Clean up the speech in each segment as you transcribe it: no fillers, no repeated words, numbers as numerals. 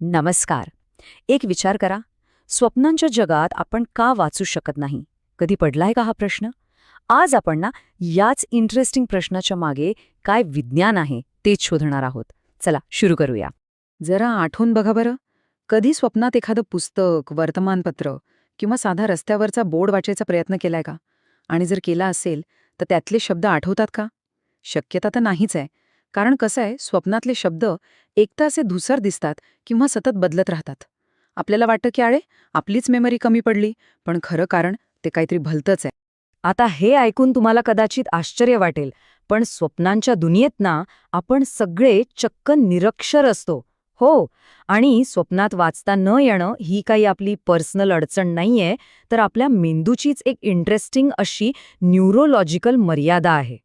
नमस्कार. एक विचार करा. स्वप्नांच्या जगात आपण का वाचू शकत नाही? कधी पडलाय का हा प्रश्न? आज आपण याच इंटरेस्टिंग प्रश्नाच्या मागे काय विज्ञान आहे तेच शोधणार आहोत. चला सुरू करूया. जरा आठवून बघा बरं. कधी स्वप्नात एखादं पुस्तक, वर्तमानपत्र किंवा साधा रस्त्यावरचा बोर्ड वाचायचा प्रयत्न केलाय का? आणि जर केला असेल तर त्यातले शब्द आठवतात का? शक्यता तर नाहीच आहे. कारण कसं आहे, स्वप्नातले शब्द एकतर असे धुसर दिसतात किंवा सतत बदलत राहतात. आपल्याला वाटतं की अरे, आपलीच मेमरी कमी पडली, पण खरं कारण ते काहीतरी भलतंच आहे. आता हे ऐकून तुम्हाला कदाचित आश्चर्य वाटेल, पण स्वप्नांच्या दुनियेत आपण सगळे चक्क निरक्षर असतो. हो, आणि स्वप्नात वाचता न येणं ही काही आपली पर्सनल अडचण नाहीये, तर आपल्या मेंदूचीच एक इंटरेस्टिंग अशी न्यूरोलॉजिकल मर्यादा आहे.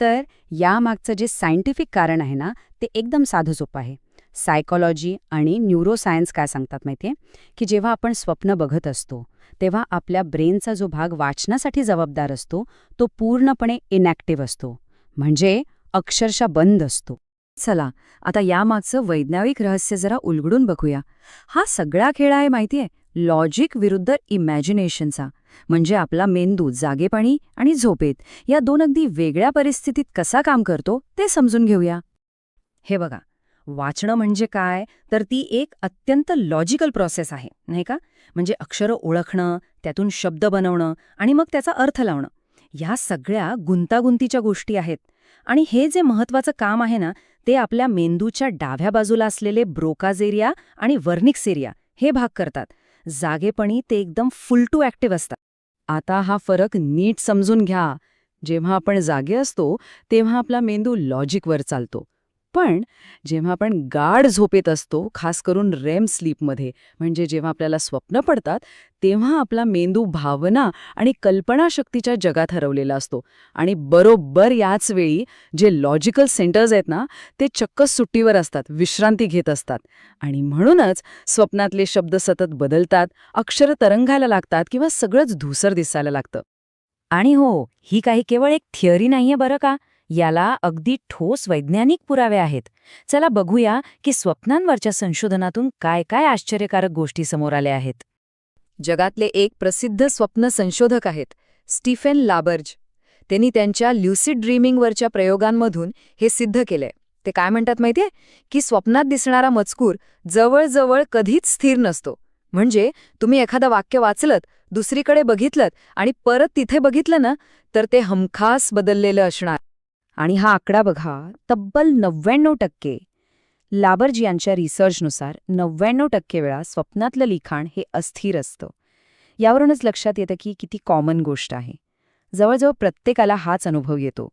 तर यामागचं जे सायंटिफिक कारण आहे ना, ते एकदम साधं सोपं आहे. सायकॉलॉजी आणि न्यूरोसायन्स काय सांगतात माहितीये, की जेव्हा आपण स्वप्न बघत असतो तेव्हा आपल्या ब्रेनचा जो भाग वाचनासाठी जबाबदार असतो तो पूर्णपणे इनॅक्टिव्ह असतो, म्हणजे अक्षरशः बंद असतो. चला, आता यामागचं वैज्ञानिक रहस्य जरा उलगडून बघूया. हा सगळा खेळ आहे माहितीये, लॉजिक विरुद्ध इमॅजिनेशनचा. म्हणजे आपला मेंदू जागेपणी आणि झोपेत या दोन अगदी वेगळ्या परिस्थितीत कसा काम करतो ते समजून घेऊया. हे बघा, वाचणं म्हणजे काय, तर ती एक अत्यंत लॉजिकल प्रोसेस आहे, नाही का? म्हणजे अक्षरं ओळखणं, त्यातून शब्द बनवणं आणि मग त्याचा अर्थ लावणं. ह्या सगळ्या गुंतागुंतीच्या गोष्टी आहेत. आणि हे जे महत्वाचं काम आहे ना, ते आपल्या मेंदूच्या डाव्या बाजूला असलेले ब्रोकाज एरिया आणि वर्निक्स एरिया हे भाग करतात. जागेपणी ते एकदम फुल टू ॲक्टिव्ह असतात. आता हा फरक नीट समजून घ्या. जेव्हा आपण जागे असतो तेव्हा आपला मेंदू लॉजिकवर चालतो. पण जेव्हा आपण गाढ झोपेत असतो, खास करून रेम स्लीपमध्ये, म्हणजे जेव्हा आपल्याला स्वप्न पडतात, तेव्हा आपला मेंदू भावना आणि कल्पनाशक्तीच्या जगात हरवलेला असतो. आणि बरोबर याच वेळी जे लॉजिकल सेंटर्स आहेत ना, ते चक्क सुट्टीवर असतात, विश्रांती घेत असतात. आणि म्हणूनच स्वप्नातले शब्द सतत बदलतात, अक्षरं तरंगायला लागतात किंवा सगळंच धूसर दिसायला लागतं. आणि हो, ही काही केवळ एक थिअरी नाहीये बरं का. याला अगदी ठोस वैज्ञानिक पुरावे आहेत. चला बघूया की स्वप्नांवरच्या संशोधनातून काय काय आश्चर्यकारक गोष्टी समोर आल्या आहेत. जगातले एक प्रसिद्ध स्वप्न संशोधक आहेत, स्टीफन लाबर्ज. त्यांनी त्यांच्या ल्युसिड ड्रीमिंगवरच्या प्रयोगांमधून हे सिद्ध केलंय. ते काय म्हणतात माहितीये, की स्वप्नात दिसणारा मजकूर जवळजवळ कधीच स्थिर नसतो. म्हणजे तुम्ही एखादं वाक्य वाचलत, दुसरीकडे बघितलत आणि परत तिथे बघितलं ना, तर ते हमखास बदललेलं असणार. आणि हा आकडा बघा, तब्बल 99%. लाबर्ज यांच्या रिसर्चनुसार 99% वेळा स्वप्नातलं लिखाण हे अस्थिर असतं. यावरूनच लक्षात येतं की किती कॉमन गोष्ट आहे. जवळजवळ प्रत्येकाला हाच अनुभव येतो.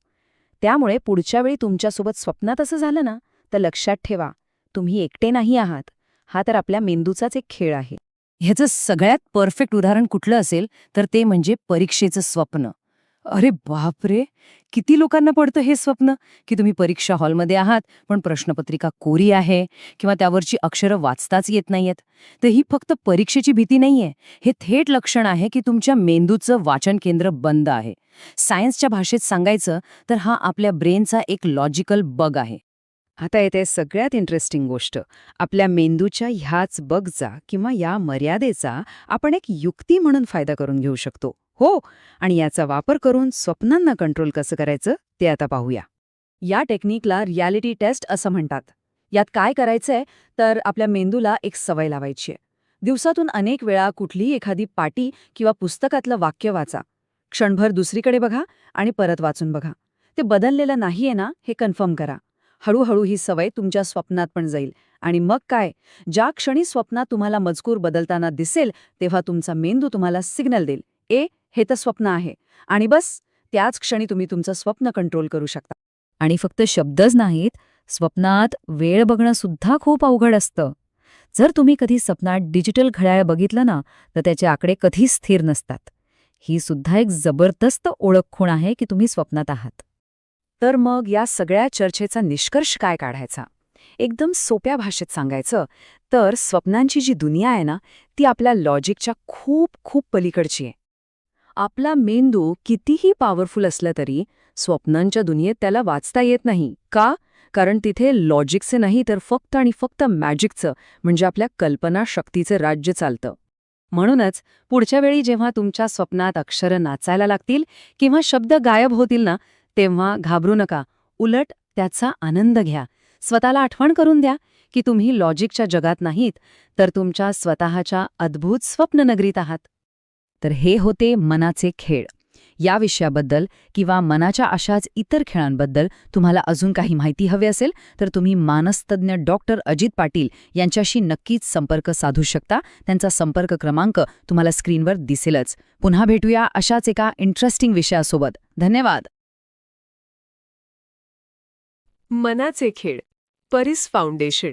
त्यामुळे पुढच्या वेळी तुमच्यासोबत स्वप्नात असं झालं ना, तर लक्षात ठेवा, तुम्ही एकटे नाही आहात. हा तर आपल्या मेंदूचाच एक खेळ आहे. ह्याचं सगळ्यात परफेक्ट उदाहरण कुठलं असेल तर ते म्हणजे परीक्षेचं स्वप्न. अरे बापरे, किती लोकांना पडतं हे स्वप्न, की तुम्ही परीक्षा हॉलमध्ये आहात पण प्रश्नपत्रिका कोरी आहे किंवा त्यावरची अक्षरं वाचताच येत नाहीयेत. तर ही फक्त परीक्षेची भीती नाहीये, हे थेट लक्षण आहे की तुमच्या मेंदूचं वाचन केंद्र बंद आहे. सायन्सच्या भाषेत सांगायचं तर हा आपल्या ब्रेनचा एक लॉजिकल बग आहे. आता येते सगळ्यात इंटरेस्टिंग गोष्ट. आपल्या मेंदूच्या ह्याच बगचा किंवा या मर्यादेचा आपण एक युक्ती म्हणून फायदा करून घेऊ शकतो. हो, आणि याचा वापर करून स्वप्नांना कंट्रोल कसं करायचं ते आता पाहूया. या टेक्निकला रियालिटी टेस्ट असं म्हणतात. यात काय करायचंय तर आपल्या मेंदूला एक सवय लावायची आहे. दिवसातून अनेक वेळा कुठलीही एखादी पाटी किंवा पुस्तकातलं वाक्य वाचा. क्षणभर दुसरीकडे बघा आणि परत वाचून बघा. ते बदललेलं नाहीये ना हे कन्फर्म करा. हळूहळू ही सवय तुमच्या स्वप्नात पण जाईल. आणि मग काय, ज्या क्षणी स्वप्नात तुम्हाला मजकूर बदलताना दिसेल तेव्हा तुमचा मेंदू तुम्हाला सिग्नल देईल, हे तर स्वप्न आहे. आणि बस त्याच क्षणी तुम्ही तुमचं स्वप्न कंट्रोल करू शकता. आणि फक्त शब्दच नाहीत, स्वप्नात वेळ बघणं सुद्धा खूप अवघड असतं. जर तुम्ही कधी स्वप्नात डिजिटल घड्याळ बघितलं ना, तर त्याचे आकडे कधीच स्थिर नसतात. ही सुद्धा एक जबरदस्त ओळख खूण आहे की तुम्ही स्वप्नात आहात. तर मग या सगळ्या चर्चेचा निष्कर्ष काय काढायचा? एकदम सोप्या भाषेत सांगायचं तर स्वप्नांची जी दुनिया आहे ना, ती आपल्या लॉजिकच्या खूप खूप पलीकडची आहे. आपला मेंदू कितीही पॉवरफुल असला तरी स्वप्नांच्या दुनियेत त्याला वाचता येत नाही. का? कारण तिथे लॉजिकचे नाही तर फक्त आणि फक्त मॅजिकचं म्हणजे आपल्या कल्पनाशक्तीचं राज्य चालतं. म्हणूनच पुढच्या वेळी जेव्हा तुमच्या स्वप्नात अक्षरं नाचायला लागतील किंवा शब्द गायब होतील ना, तेव्हा घाबरू नका. उलट त्याचा आनंद घ्या. स्वतःला आठवण करून द्या की तुम्ही लॉजिकच्या जगात नाहीत, तर तुमच्या स्वतःच्या अद्भुत स्वप्ननगरीत आहात. तर हे होते मनाचे खेळ. या विषयाबद्दल किंवा मनाच्या अशाच इतर खेळांबद्दल तुम्हाला अजून काही माहिती हवी असेल तर तुम्ही मानसतज्ञ डॉक्टर अजित पाटील यांच्याशी नक्कीच संपर्क साधू शकता. त्यांचा संपर्क क्रमांक तुम्हाला स्क्रीनवर दिसेलच. पुन्हा भेटूया अशाच एका इंटरेस्टिंग विषयासोबत. धन्यवाद. मनाचे खेळ, परिस फाउंडेशन.